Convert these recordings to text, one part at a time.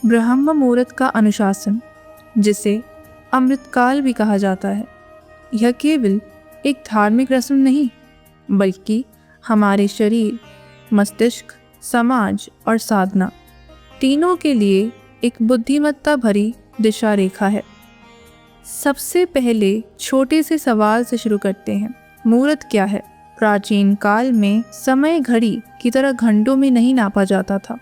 ब्रह्म मुहूर्त का अनुशासन, जिसे अमृतकाल भी कहा जाता है, यह केवल एक धार्मिक रस्म नहीं बल्कि हमारे शरीर, मस्तिष्क, समाज और साधना तीनों के लिए एक बुद्धिमत्ता भरी दिशा रेखा है। सबसे पहले छोटे से सवाल से शुरू करते हैं। मुहूर्त क्या है? प्राचीन काल में समय घड़ी की तरह घंटों में नहीं नापा जाता था,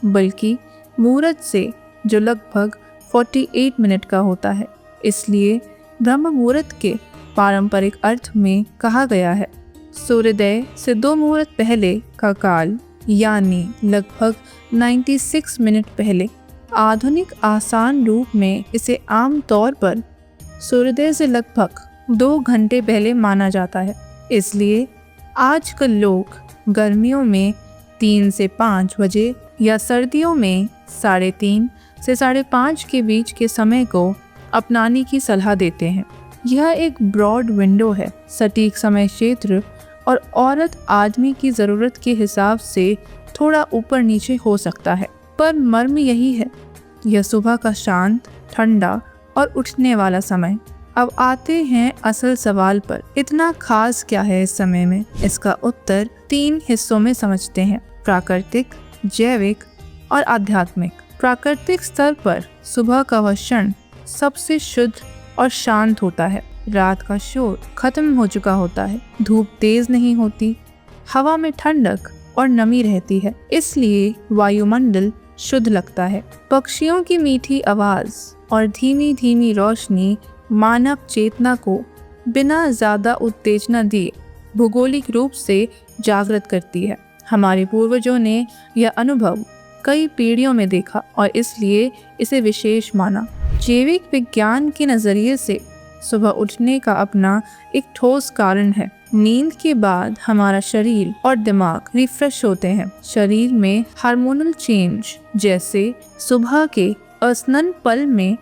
बल्कि मुहूर्त से जो लगभग 48 मिनट का होता है। इसलिए ब्रह्म मुहूर्त के पारंपरिक अर्थ में कहा गया है सूर्योदय से 2 मुहूर्त पहले का काल, यानी लगभग 96 मिनट पहले। आधुनिक आसान रूप में इसे आम तौर पर सूर्योदय से लगभग 2 घंटे पहले माना जाता है। इसलिए आजकल लोग गर्मियों में 3 से 5 बजे या सर्दियों में 3:30 से 5:30 के बीच के समय को अपनाने की सलाह देते हैं। यह एक ब्रॉड विंडो है। सटीक समय क्षेत्र और औरत आदमी की ज़रूरत के हिसाब से थोड़ा ऊपर नीचे हो सकता है, पर मर्म यही है, यह सुबह का शांत, ठंडा और उठने वाला समय। अब आते हैं असल सवाल पर, इतना खास क्या है इस समय में? इसका उत्तर 3 हिस्सों में समझते हैं: प्राकृतिक, जैविक और आध्यात्मिक। प्राकृतिक स्तर पर सुबह का वह क्षण सबसे शुद्ध और शांत होता है। रात का शोर खत्म हो चुका होता है, धूप तेज नहीं होती, हवा में ठंडक और नमी रहती है, इसलिए वायुमंडल शुद्ध लगता है। पक्षियों की मीठी आवाज और धीमी धीमी रोशनी मानव चेतना को बिना ज्यादा उत्तेजना दिए भौगोलिक रूप से जागृत करती है। हमारे पूर्वजों ने यह अनुभव कई पीढ़ियों में देखा और इसलिए इसे विशेष माना। जैविक विज्ञान के नजरिए से सुबह उठने का अपना एक ठोस कारण है। नींद के बाद हमारा शरीर और दिमाग रिफ्रेश होते हैं। शरीर में हार्मोनल चेंज जैसे सुबह के अस्नन पल में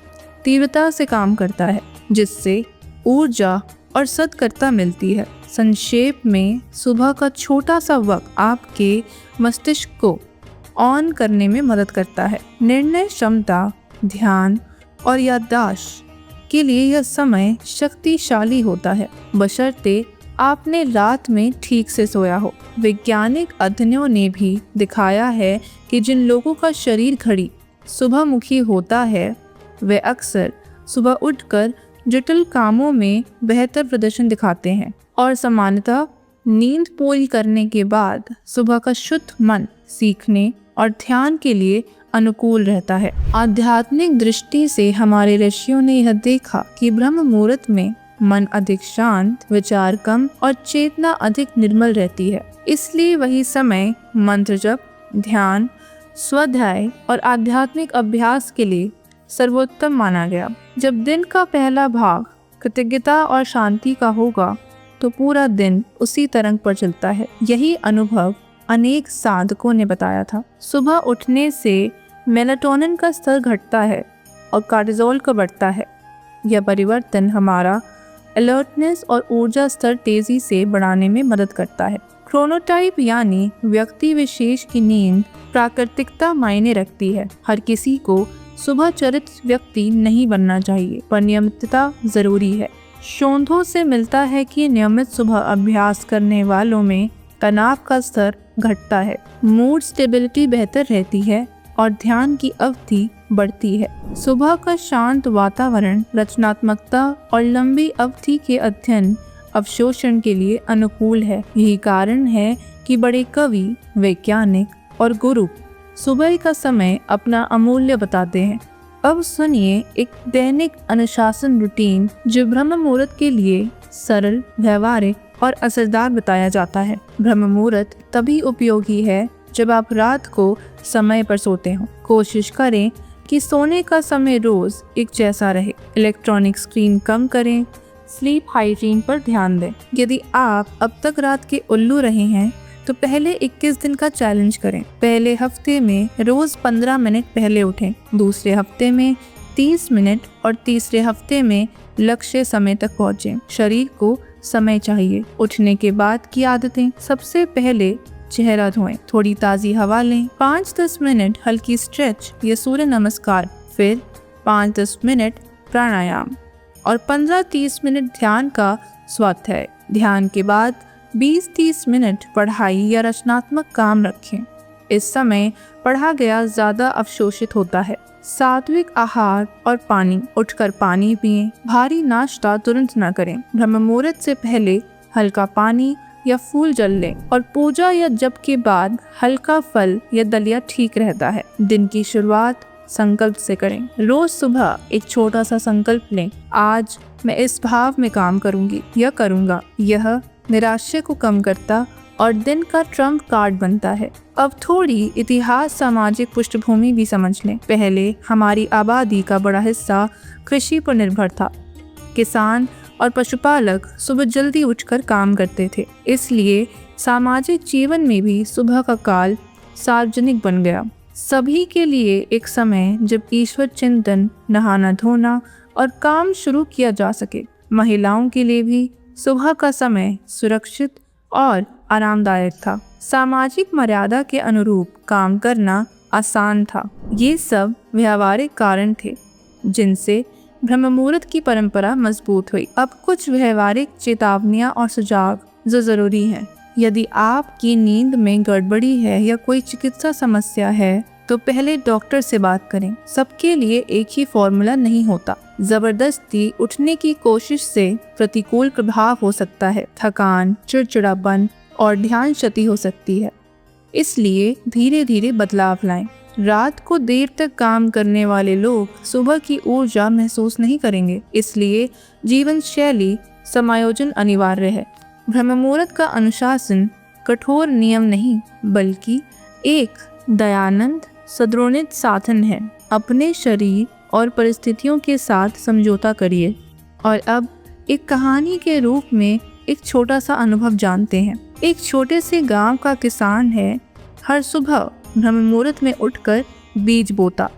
तीव्रता से काम करता है, जिससे ऊर्जा और सतर्कता मिलती है। संक्षेप में, सुबह का छोटा सा वक्त आपके मस्तिष्क को ऑन करने में मदद करता है। निर्णय क्षमता, ध्यान और याददाश्त के लिए यह समय शक्तिशाली होता है, बशर्ते आपने रात में ठीक से सोया हो। वैज्ञानिक अध्ययनों ने भी दिखाया है कि जिन लोगों का शरीर घड़ी सुबह मुखी होता है, वे अक्सर सुबह उठकर जटिल कामों में बेहतर प्रदर्शन दिखाते हैं और सामान्यतः नींद पूरी करने के बाद सुबह का शुद्ध मन सीखने और ध्यान के लिए अनुकूल रहता है। आध्यात्मिक दृष्टि से हमारे ऋषियों ने यह देखा कि ब्रह्म मुहूर्त में मन अधिक शांत, विचार कम और चेतना अधिक निर्मल रहती है। इसलिए वही समय मंत्र जप, ध्यान, स्वाध्याय और आध्यात्मिक अभ्यास के लिए सर्वोत्तम माना गया। जब दिन का पहला भाग कृतज्ञता और शांति का होगा तो पूरा दिन उसी तरंग पर चलता है। यही अनुभव अनेक साधकों ने बताया था। सुबह उठने से मेलाटोनिन का स्तर घटता है और कार्टिसोल का बढ़ता है। यह परिवर्तन हमारा अलर्टनेस और ऊर्जा स्तर तेजी से बढ़ाने में मदद करता है। क्रोनोटाइप यानी व्यक्ति विशेष की नींद प्राकृतिकता मायने रखती है। हर किसी को सुबह चरित व्यक्ति नहीं बनना चाहिए, पर नियमितता जरूरी है। शोधों से मिलता है कि नियमित सुबह अभ्यास करने वालों में तनाव का स्तर घटता है, मूड स्टेबिलिटी बेहतर रहती है और ध्यान की अवधि बढ़ती है। सुबह का शांत वातावरण रचनात्मकता और लंबी अवधि के अध्ययन अवशोषण के लिए अनुकूल है। यही कारण है कि बड़े कवि, वैज्ञानिक और गुरु सुबह का समय अपना अमूल्य बताते हैं। अब सुनिए एक दैनिक अनुशासन रूटीन जो ब्रह्म मुहूर्त के लिए सरल, व्यवहारिक और असरदार बताया जाता है। ब्रह्म मुहूर्त तभी उपयोगी है जब आप रात को समय पर सोते हो। कोशिश करें कि सोने का समय रोज एक जैसा रहे। इलेक्ट्रॉनिक स्क्रीन कम करें। स्लीप हाइजीन पर ध्यान दें। यदि आप अब तक रात के उल्लू रहे हैं तो पहले 21 दिन का चैलेंज करें। पहले हफ्ते में रोज 15 मिनट पहले उठें, दूसरे हफ्ते में 30 मिनट और तीसरे हफ्ते में लक्ष्य समय तक पहुँचें। शरीर को समय चाहिए। उठने के बाद की आदतें। सबसे पहले चेहरा धोएं, थोड़ी ताज़ी हवा लें, 5-10 मिनट हल्की स्ट्रेच या सूर्य नमस्कार, फिर 5-10 मिनट प्राणायाम और 15-30 मिनट ध्यान का स्वास्थ्य है। ध्यान के बाद 20-30 मिनट पढ़ाई या रचनात्मक काम रखें। इस समय पढ़ा गया ज़्यादा अवशोषित होता है। सात्विक आहार और पानी, उठकर पानी पिएं, भारी नाश्ता तुरंत न करें। ब्रह्म मुहूर्त से पहले हल्का पानी या फूल जल लें और पूजा या जप के बाद हल्का फल या दलिया ठीक रहता है। दिन की शुरुआत संकल्प से करें। रोज सुबह एक छोटा सा संकल्प लें। आज मैं इस भाव में काम करूंगी या करूंगा। यह निराशा को कम करता और दिन का ट्रम्प कार्ड बनता है। अब थोड़ी इतिहास सामाजिक पृष्ठभूमि भी समझ लें। पहले हमारी आबादी का बड़ा हिस्सा कृषि पर निर्भर था। किसान और पशुपालक सुबह जल्दी उठकर काम करते थे, इसलिए सामाजिक जीवन में भी सुबह का काल सार्वजनिक बन गया। सभी के लिए एक समय जब ईश्वर चिंतन, नहाना धोना और काम शुरू किया जा सके। महिलाओं के लिए भी सुबह का समय सुरक्षित और आरामदायक था। सामाजिक मर्यादा के अनुरूप काम करना आसान था। ये सब व्यावहारिक कारण थे जिनसे ब्रह्म मुहूर्त की परंपरा मजबूत हुई। अब कुछ व्यवहारिक चेतावनियां और सुझाव जो जरूरी हैं। यदि आपकी नींद में गड़बड़ी है या कोई चिकित्सा समस्या है तो पहले डॉक्टर से बात करें। सबके लिए एक ही फॉर्मूला नहीं होता। जबरदस्ती उठने की कोशिश से प्रतिकूल प्रभाव हो सकता है। थकान, चिड़चिड़ापन और ध्यान क्षति हो सकती है। इसलिए धीरे धीरे बदलाव लाएं। रात को देर तक काम करने वाले लोग सुबह की ऊर्जा महसूस नहीं करेंगे, इसलिए जीवन शैली समायोजन अनिवार्य है। ब्रह्म मुहूर्त का अनुशासन कठोर नियम नहीं बल्कि एक दयानंद सद्गुणित साधन है। अपने शरीर और परिस्थितियों के साथ समझौता करिए। और अब एक कहानी के रूप में एक छोटा सा अनुभव जानते हैं। एक छोटे से गांव का किसान है। हर सुबह ब्रह्म मुहूर्त में उठकर बीज बोता,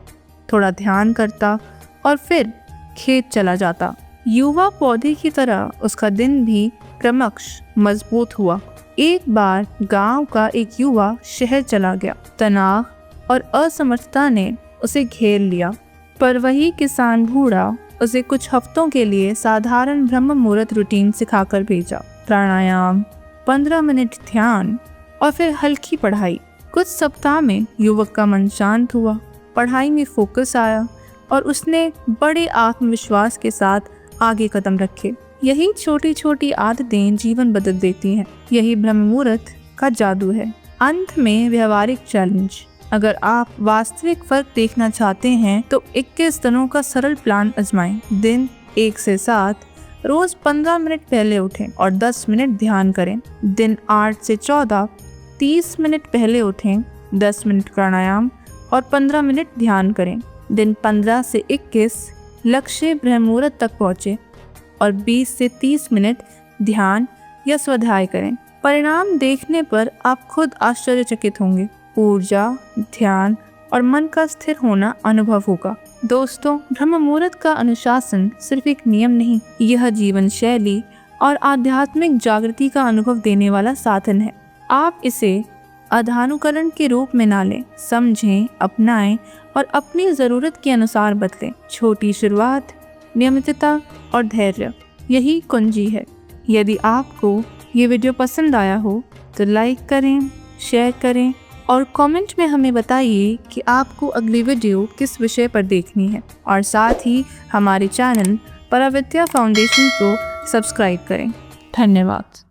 थोड़ा ध्यान करता और फिर खेत चला जाता। युवा पौधे की तरह उसका दिन भी क्रमशः मजबूत हुआ। एक बार गांव का एक युवा शहर चला गया। तनाव और असमर्थता ने उसे घेर लिया, पर वही किसान बूढ़ा उसे कुछ हफ्तों के लिए साधारण ब्रह्म मुहूर्त रूटीन सिखाकर भेजा। प्राणायाम, 15 मिनट ध्यान और फिर हल्की पढ़ाई। कुछ सप्ताह में युवक का मन शांत हुआ, पढ़ाई में फोकस आया और उसने बड़े आत्मविश्वास के साथ आगे कदम रखे। यही छोटी छोटी आदतें जीवन बदल देती हैं। यही ब्रह्म मुहूर्त का जादू है। अंत में व्यवहारिक चैलेंज। अगर आप वास्तविक फर्क देखना चाहते हैं तो 21 दिनों का सरल प्लान आजमाएं। दिन 1 से 7 रोज 15 मिनट पहले उठें और 10 मिनट ध्यान करें। दिन 8 से 14 30 मिनट पहले उठें, 10 मिनट प्राणायाम और 15 मिनट ध्यान करें। दिन 15 से 21 लक्ष्य ब्रह्म मुहूर्त तक पहुँचे और 20 से 30 मिनट ध्यान या स्वाध्याय करें। परिणाम देखने पर आप खुद आश्चर्यचकित होंगे। ऊर्जा, ध्यान और मन का स्थिर होना अनुभव होगा। दोस्तों, ब्रह्म मुहूर्त का अनुशासन सिर्फ एक नियम नहीं, यह जीवन शैली और आध्यात्मिक जागृति का अनुभव देने वाला साधन है। आप इसे अधानुकरण के रूप में ना लें, समझें, अपनाएं और अपनी ज़रूरत के अनुसार बदलें। छोटी शुरुआत, नियमितता और धैर्य, यही कुंजी है। यदि आपको ये वीडियो पसंद आया हो तो लाइक करें, शेयर करें और कमेंट में हमें बताइए कि आपको अगली वीडियो किस विषय पर देखनी है। और साथ ही हमारे चैनल पराविद्या फाउंडेशन को सब्सक्राइब करें। धन्यवाद।